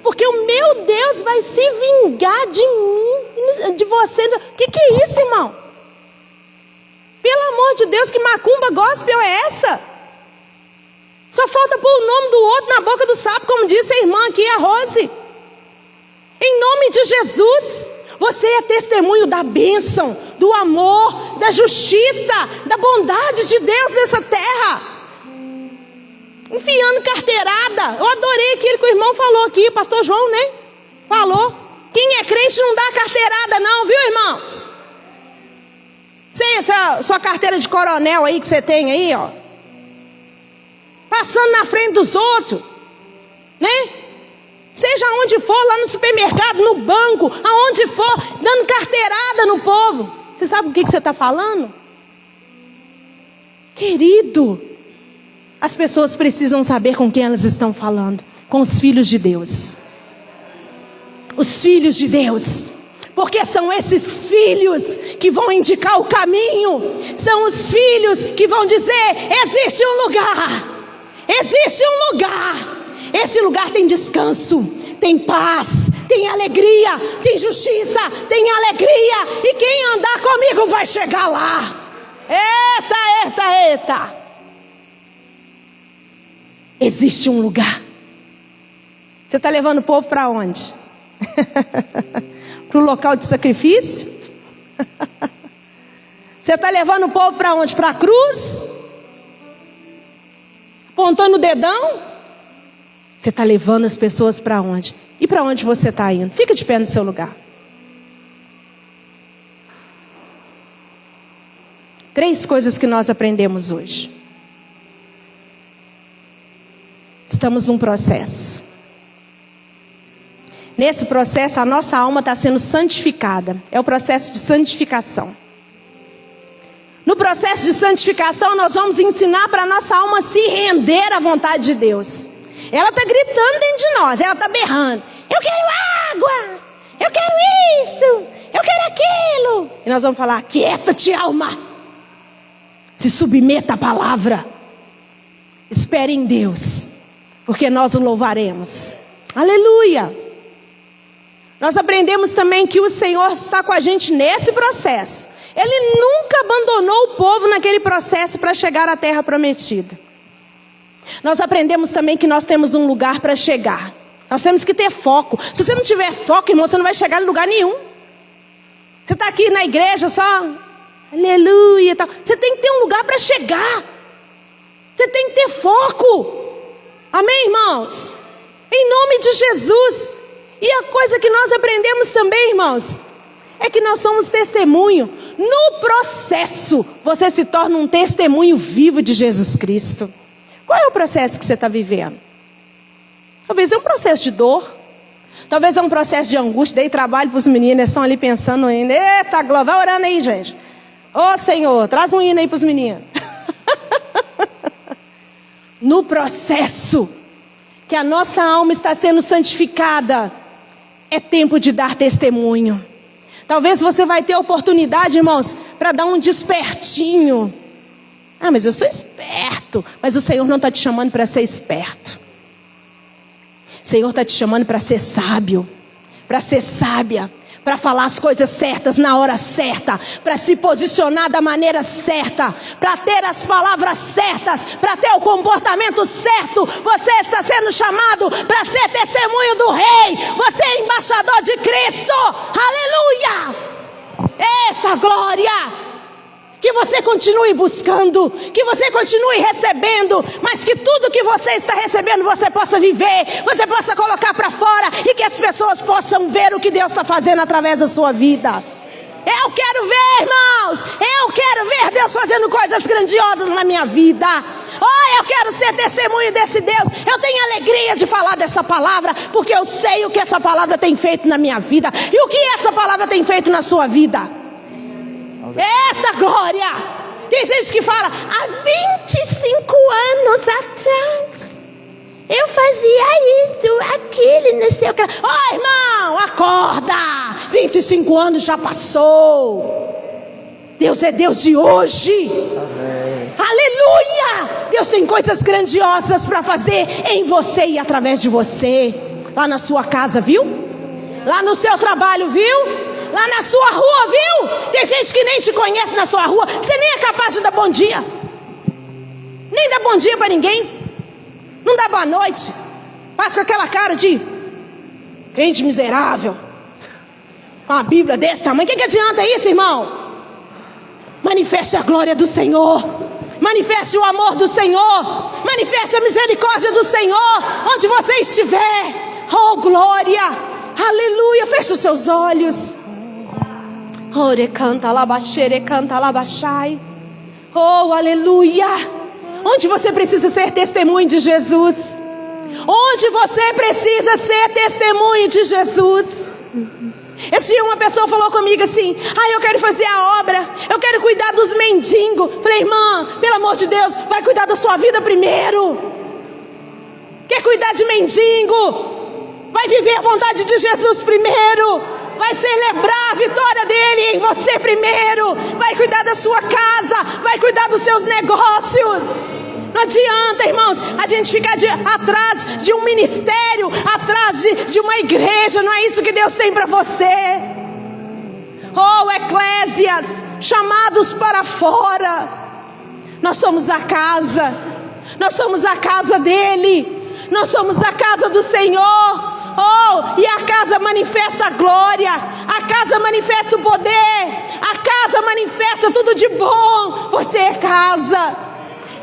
Porque o meu Deus vai se vingar de mim, de você. O que é isso, irmão? Pelo amor de Deus, que macumba gospel é essa? Só falta pôr o nome do outro na boca do sapo, como disse a irmã aqui, a Rose. Em nome de Jesus, você é testemunho da bênção, do amor, da justiça, da bondade de Deus nessa terra. Enfiando carteirada. Eu adorei aquilo que o irmão falou aqui, o pastor João, né? Falou. Quem é crente não dá carteirada não, viu, irmãos? Essa sua carteira de coronel aí que você tem aí, ó. Passando na frente dos outros, né? Seja onde for, lá no supermercado, no banco, aonde for, dando carteirada no povo. Você sabe o que você está falando? Querido, as pessoas precisam saber com quem elas estão falando. Com os filhos de Deus. Os filhos de Deus. Porque são esses filhos que vão indicar o caminho. São os filhos que vão dizer, existe um lugar. Existe um lugar. Esse lugar tem descanso, tem paz, tem alegria, tem justiça, tem alegria. E quem andar comigo vai chegar lá. Eita, eita, eita. Existe um lugar. Você está levando o povo para onde? Para o local de sacrifício? Você está levando o povo para onde? Para a cruz? Apontando o dedão? Você está levando as pessoas para onde? E para onde você está indo? Fica de pé no seu lugar. 3 coisas que nós aprendemos hoje. Estamos num processo. Nesse processo, a nossa alma está sendo santificada. É o processo de santificação. No processo de santificação, nós vamos ensinar para a nossa alma se render à vontade de Deus. Ela está gritando dentro de nós, ela está berrando. Eu quero água, eu quero isso, eu quero aquilo. E nós vamos falar, quieta-te, alma. Se submeta à palavra. Espere em Deus, porque nós o louvaremos. Aleluia. Nós aprendemos também que o Senhor está com a gente nesse processo. Ele nunca abandonou o povo naquele processo para chegar à terra prometida. Nós aprendemos também que nós temos um lugar para chegar. Nós temos que ter foco. Se você não tiver foco, irmão, você não vai chegar em lugar nenhum. Você está aqui na igreja só, aleluia, tal. Você tem que ter um lugar para chegar. Você tem que ter foco. Amém, irmãos? Em nome de Jesus. E a coisa que nós aprendemos também, irmãos, é que nós somos testemunho. No processo, você se torna um testemunho vivo de Jesus Cristo. Qual é o processo que você está vivendo? Talvez é um processo de dor. Talvez é um processo de angústia. Dei trabalho para os meninos, eles estão ali pensando ainda. Eita, glória, vai orando aí, gente. Ô Senhor, traz um hino aí para os meninos. No processo que a nossa alma está sendo santificada, é tempo de dar testemunho. Talvez você vai ter oportunidade, irmãos, para dar um despertinho. Ah, mas eu sou esperto. Mas o Senhor não está te chamando para ser esperto. O Senhor está te chamando para ser sábio, para ser sábia, para falar as coisas certas na hora certa, para se posicionar da maneira certa, para ter as palavras certas, para ter o comportamento certo. Você está sendo chamado para ser testemunho do Rei. Você é embaixador de Cristo. Aleluia! Eita glória! Que você continue buscando, que você continue recebendo, mas que tudo que você está recebendo você possa viver, você possa colocar para fora e que as pessoas possam ver o que Deus está fazendo através da sua vida. Eu quero ver, irmãos, eu quero ver Deus fazendo coisas grandiosas na minha vida. Oh, eu quero ser testemunho desse Deus. Eu tenho alegria de falar dessa palavra, porque eu sei o que essa palavra tem feito na minha vida e o que essa palavra tem feito na sua vida. Eita glória! Tem gente que fala, há 25 anos atrás eu fazia isso, aquilo, não sei o que. Ó, irmão, acorda! 25 anos já passou. Deus é Deus de hoje. Amém. Aleluia! Deus tem coisas grandiosas para fazer em você e através de você. Lá na sua casa, viu? Lá no seu trabalho, viu? Lá na sua rua, viu? Tem gente que nem te conhece na sua rua. Você nem é capaz de dar bom dia. Nem dá bom dia para ninguém. Não dá boa noite. Passa com aquela cara de crente miserável, com a Bíblia desse tamanho. O que adianta isso, irmão? Manifeste a glória do Senhor. Manifeste o amor do Senhor. Manifeste a misericórdia do Senhor onde você estiver. Oh glória. Aleluia. Feche os seus olhos. Ore canta labaxere canta labaxai. Oh aleluia. Onde você precisa ser testemunho de Jesus? Onde você precisa ser testemunho de Jesus? Esse dia uma pessoa falou comigo assim: eu quero fazer a obra, eu quero cuidar dos mendigos. Falei, irmã, pelo amor de Deus, vai cuidar da sua vida primeiro. Quer cuidar de mendigo? Vai viver a vontade de Jesus primeiro. Vai celebrar a vitória dele em você primeiro. Vai cuidar da sua casa. Vai cuidar dos seus negócios. Não adianta, irmãos, a gente ficar atrás de um ministério, atrás de uma igreja. Não é isso que Deus tem para você. Oh, eclésias, chamados para fora. Nós somos a casa. Nós somos a casa dele. Nós somos a casa do Senhor. Oh, e a casa manifesta a glória, a casa manifesta o poder, a casa manifesta tudo de bom. Você é casa,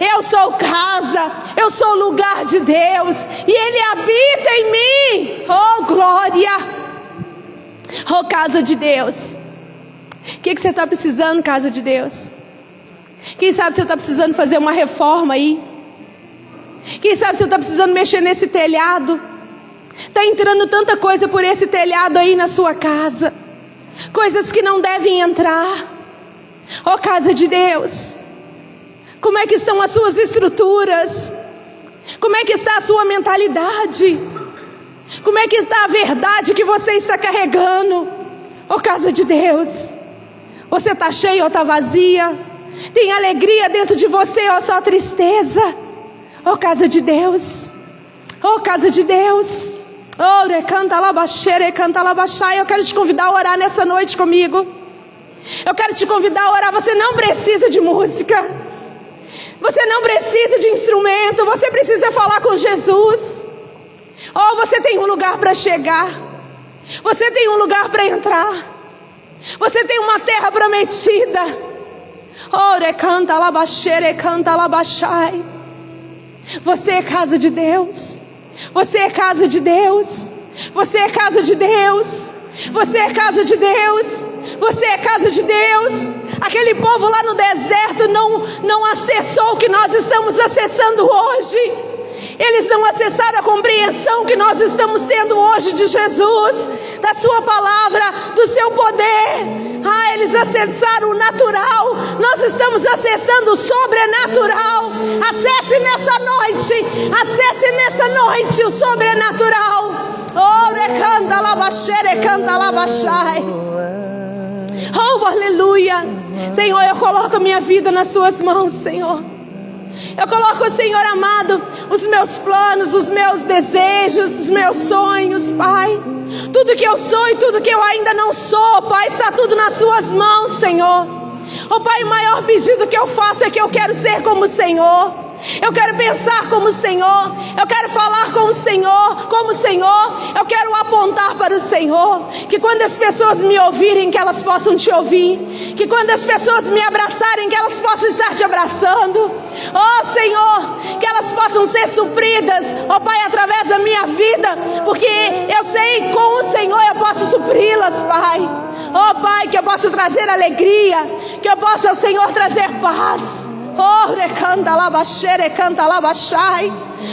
eu sou casa, eu sou o lugar de Deus e Ele habita em mim. Oh glória, oh casa de Deus. O que você está precisando, casa de Deus? Quem sabe você está precisando fazer uma reforma aí? Quem sabe você está precisando mexer nesse telhado? Está entrando tanta coisa por esse telhado aí na sua casa. Coisas que não devem entrar. Ó casa de Deus, como é que estão as suas estruturas? Como é que está a sua mentalidade? Como é que está a verdade que você está carregando? Ó casa de Deus, você está cheia ou está vazia? Tem alegria dentro de você ou só tristeza? Ó casa de Deus, ó casa de Deus. Oh, canta labaxere, canta labaxai. Eu quero te convidar a orar nessa noite comigo. Eu quero te convidar a orar. Você não precisa de música. Você não precisa de instrumento. Você precisa falar com Jesus. Oh, você tem um lugar para chegar. Você tem um lugar para entrar. Você tem uma terra prometida. Oh, canta labaxere, canta labaxai. Você é casa de Deus. Você é casa de Deus. Você é casa de Deus. Você é casa de Deus. Você é casa de Deus. Aquele povo lá no deserto não acessou o que nós estamos acessando hoje. Eles não acessaram a compreensão que nós estamos tendo hoje de Jesus, da sua palavra, do seu poder. Eles acessaram o natural. Nós estamos acessando o sobrenatural. Acesse nessa noite. Acesse nessa noite o sobrenatural. Oh, recanta labaxere, canta labaxai. Oh, aleluia. Senhor, eu coloco a minha vida nas suas mãos, Senhor. Eu coloco, Senhor amado, os meus planos, os meus desejos, os meus sonhos, Pai. Tudo que eu sou e tudo que eu ainda não sou, Pai, está tudo nas suas mãos, Senhor. Oh Pai, o maior pedido que eu faço é que eu quero ser como o Senhor. Eu quero pensar como o Senhor. Eu quero falar com o Senhor, como o Senhor. Eu quero apontar para o Senhor. Que quando as pessoas me ouvirem, que elas possam te ouvir. Que quando as pessoas me abraçarem, que elas possam estar te abraçando. Oh Senhor, que elas possam ser supridas, oh Pai, através da minha vida. Porque eu sei, com o Senhor eu posso supri-las, Pai. Oh Pai, que eu possa trazer alegria. Que eu possa, Senhor, trazer paz. Oh, recanta labaxere, canta labaxai.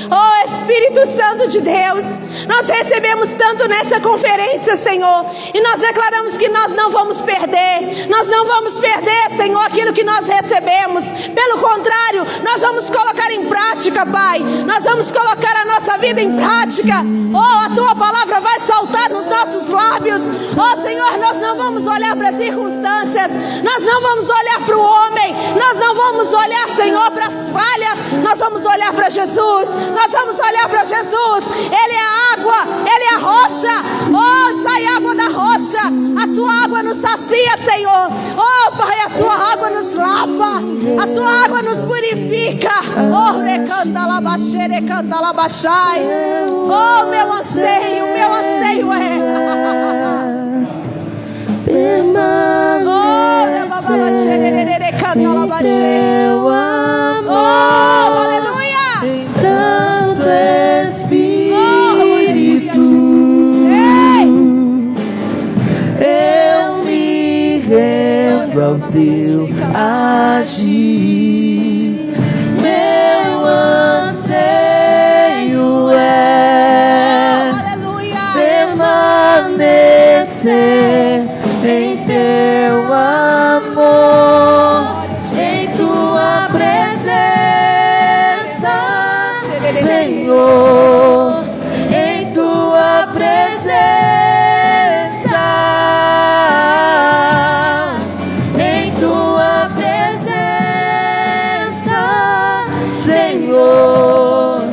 Oh Espírito Santo de Deus, nós recebemos tanto nessa conferência, Senhor, e nós declaramos que nós não vamos perder. Nós não vamos perder, Senhor, aquilo que nós recebemos. Pelo contrário, nós vamos colocar em prática, Pai. Nós vamos colocar a nossa vida em prática. Oh, a Tua palavra vai saltar nos nossos lábios. Oh Senhor, nós não vamos olhar para as circunstâncias. Nós não vamos olhar para o homem. Nós não vamos olhar, Senhor, para as falhas. Nós vamos olhar para Jesus. Nós vamos olhar para Jesus. Ele é a água, Ele é a rocha. Oh, sai água da rocha. A sua água nos sacia, Senhor. Oh Pai, a sua água nos lava. A sua água nos purifica. Oh, recanta labaxere, canta labaxai. Oh, meu anseio é permanecer em teu amor. Oh, aleluia. Santo Espírito, eu me rendo ao teu agir. Meu anseio é permanecer em teu amor, em tua presença, Senhor, em tua presença, em tua presença, Senhor,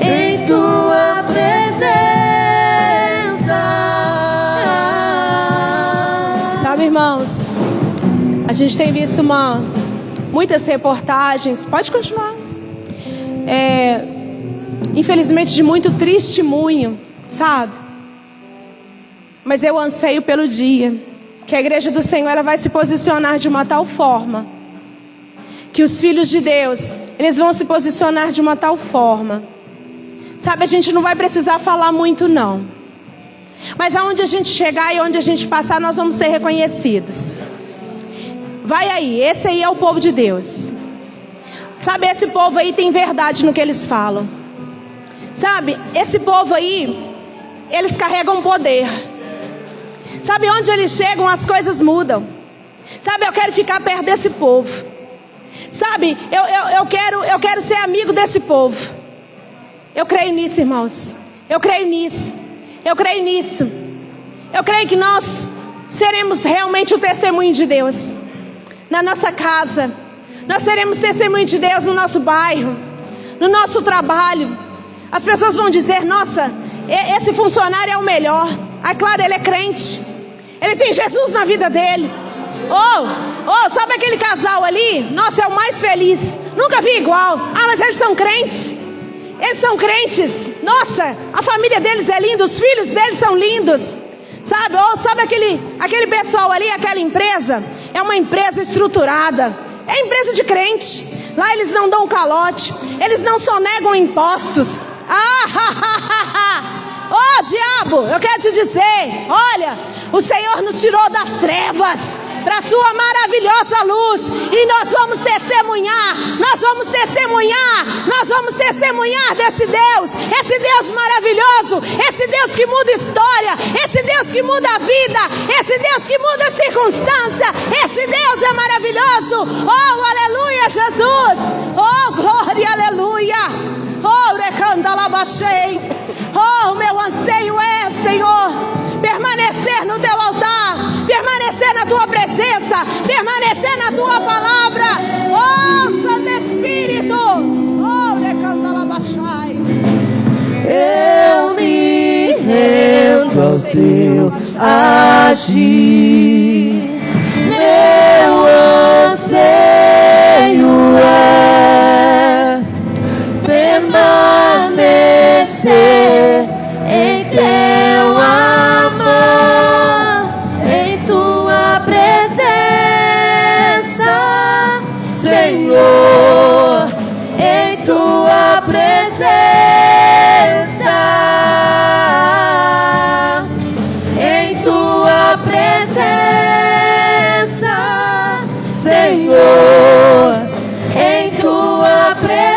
em tua presença. Sabe, irmãos, a gente tem visto muitas reportagens. Pode continuar. Infelizmente, de muito testemunho, sabe? Mas eu anseio pelo dia que a igreja do Senhor ela vai se posicionar de uma tal forma que os filhos de Deus, eles vão se posicionar de uma tal forma. Sabe, a gente não vai precisar falar muito não. Mas aonde a gente chegar e onde a gente passar, nós vamos ser reconhecidos. Vai aí, esse aí é o povo de Deus. Sabe, esse povo aí tem verdade no que eles falam. Sabe, esse povo aí, eles carregam poder. Sabe, onde eles chegam as coisas mudam. Sabe, eu quero ficar perto desse povo. Sabe, eu quero ser amigo desse povo. Eu creio nisso, irmãos. Eu creio nisso. Eu creio nisso. Eu creio que nós seremos realmente o testemunho de Deus na nossa casa. Nós seremos testemunho de Deus no nosso bairro, no nosso trabalho. As pessoas vão dizer, nossa, esse funcionário é o melhor. Ah, claro, ele é crente. Ele tem Jesus na vida dele. Sabe aquele casal ali? Nossa, é o mais feliz. Nunca vi igual. Ah, mas eles são crentes. Eles são crentes. Nossa, a família deles é linda. Os filhos deles são lindos. Sabe? Ou sabe aquele pessoal ali, aquela empresa? É uma empresa estruturada. É empresa de crente. Lá eles não dão calote. Eles não sonegam impostos. Oh diabo, eu quero te dizer, olha, o Senhor nos tirou das trevas para a sua maravilhosa luz. E nós vamos testemunhar. Nós vamos testemunhar. Nós vamos testemunhar desse Deus. Esse Deus maravilhoso. Esse Deus que muda história. Esse Deus que muda a vida. Esse Deus que muda a circunstância. Esse Deus é maravilhoso. Oh, aleluia, Jesus. Oh, glória, aleluia. Oh, recanda labachei. Oh, meu anseio é, Senhor, permanecer no teu altar, permanecer na tua presença, permanecer na tua palavra. Oh, Santo Espírito. Oh, recanda labachai. Eu me rendo ao teu agir. Meu anseio é permanecer em teu amor, em tua presença, Senhor, em tua presença, em tua presença, Senhor, em tua presença.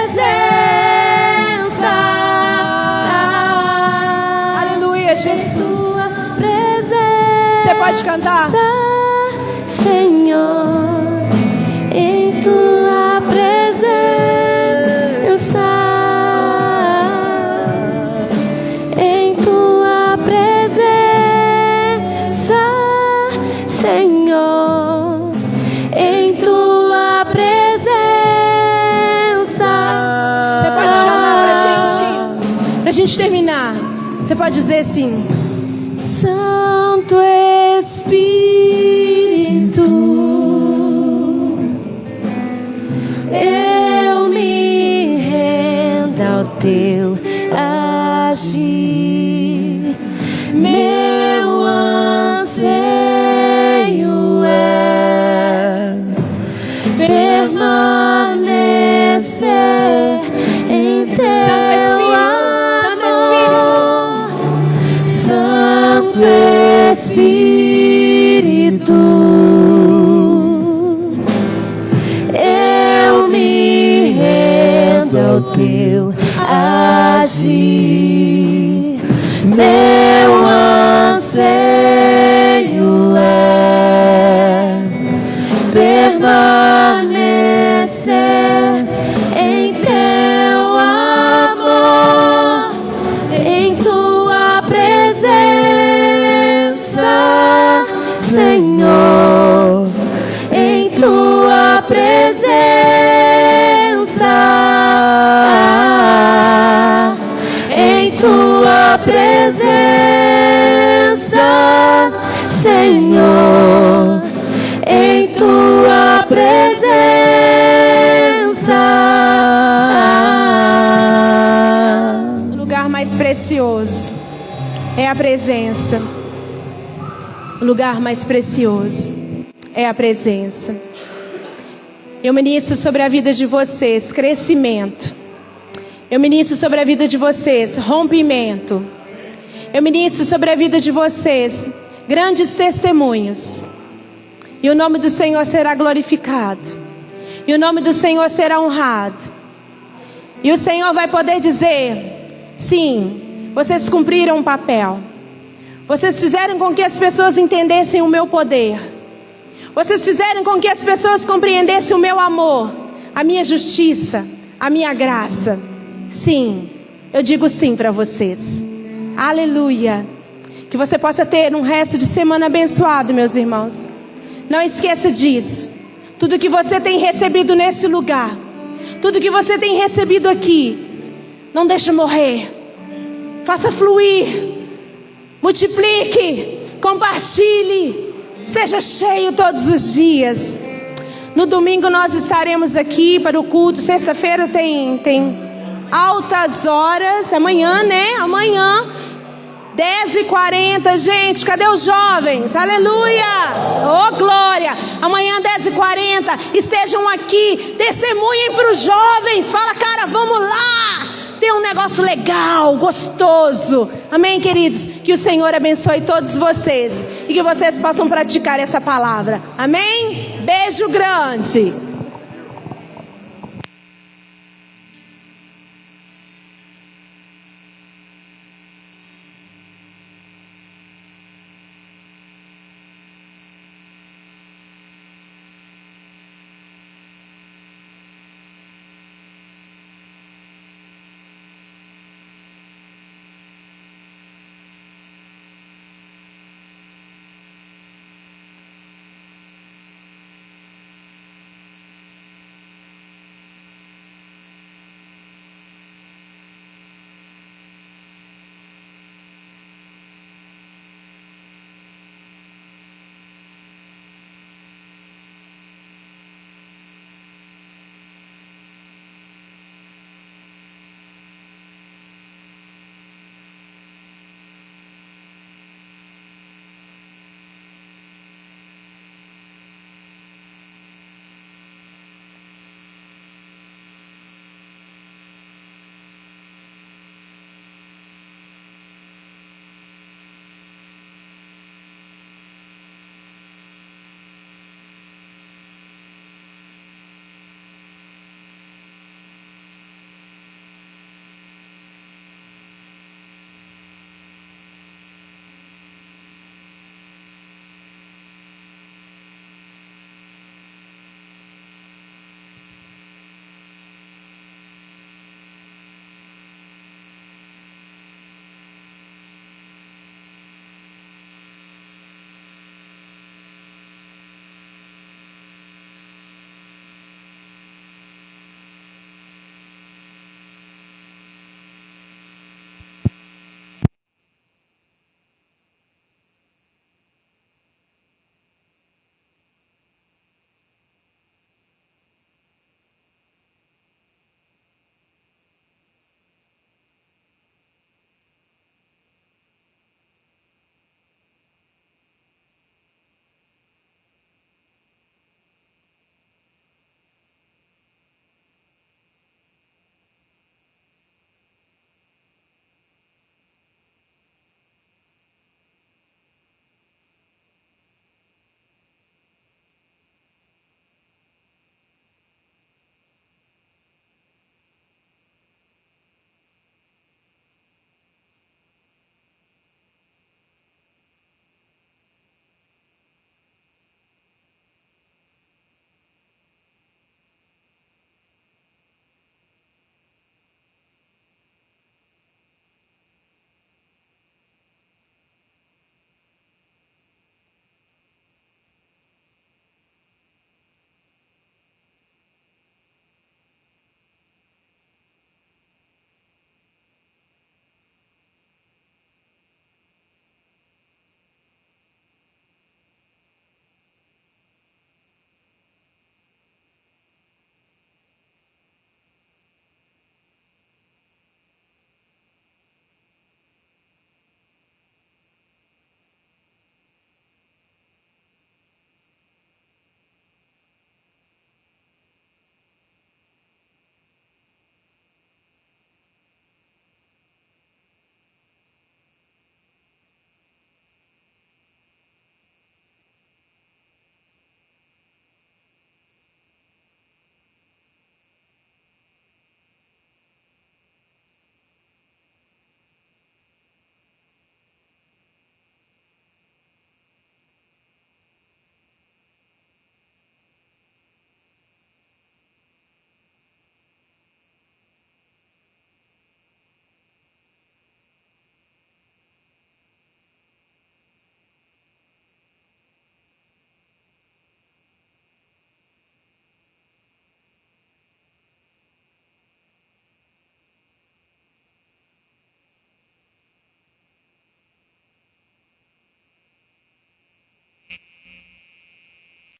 Aleluia, Jesus. Tua presença, Você pode cantar? Senhor, em tua presença, em tua presença, Senhor, em tua presença. Você pode chamar pra gente terminar. Você pode dizer assim: Santo Espírito, eu me rendo ao teu agir. Meu anseio é permanecer em teu amor. Santo Espírito, eu me rendo ao teu agir. Meu anseio é permanecer em teu amor, em tua presença, Senhor, em tua presença, em tua presença, Senhor, em tua presença. o lugar mais precioso é a presença. O lugar mais precioso é a presença. Eu ministro sobre a vida de vocês crescimento. Eu ministro sobre a vida de vocês rompimento. Eu ministro sobre a vida de vocês grandes testemunhos. E o nome do Senhor será glorificado. E o nome do Senhor será honrado. E o Senhor vai poder dizer: sim, vocês cumpriram um papel. Vocês fizeram com que as pessoas entendessem o meu poder. Vocês fizeram com que as pessoas compreendessem o meu amor, a minha justiça, a minha graça. Sim, eu digo sim para vocês. Aleluia. Que você possa ter um resto de semana abençoado, meus irmãos. Não esqueça disso. Tudo que você tem recebido nesse lugar, tudo que você tem recebido aqui, não deixe morrer. Faça fluir. Multiplique. Compartilhe. Seja cheio todos os dias. No domingo nós estaremos aqui para o culto. Sexta-feira tem altas horas. Amanhã, né? Amanhã 10h40, gente, cadê os jovens? Aleluia! Oh, glória! Amanhã 10h40, estejam aqui, testemunhem para os jovens. Fala, cara, vamos lá! Tem um negócio legal, gostoso. Amém, queridos? Que o Senhor abençoe todos vocês e que vocês possam praticar essa palavra. Amém? Beijo grande!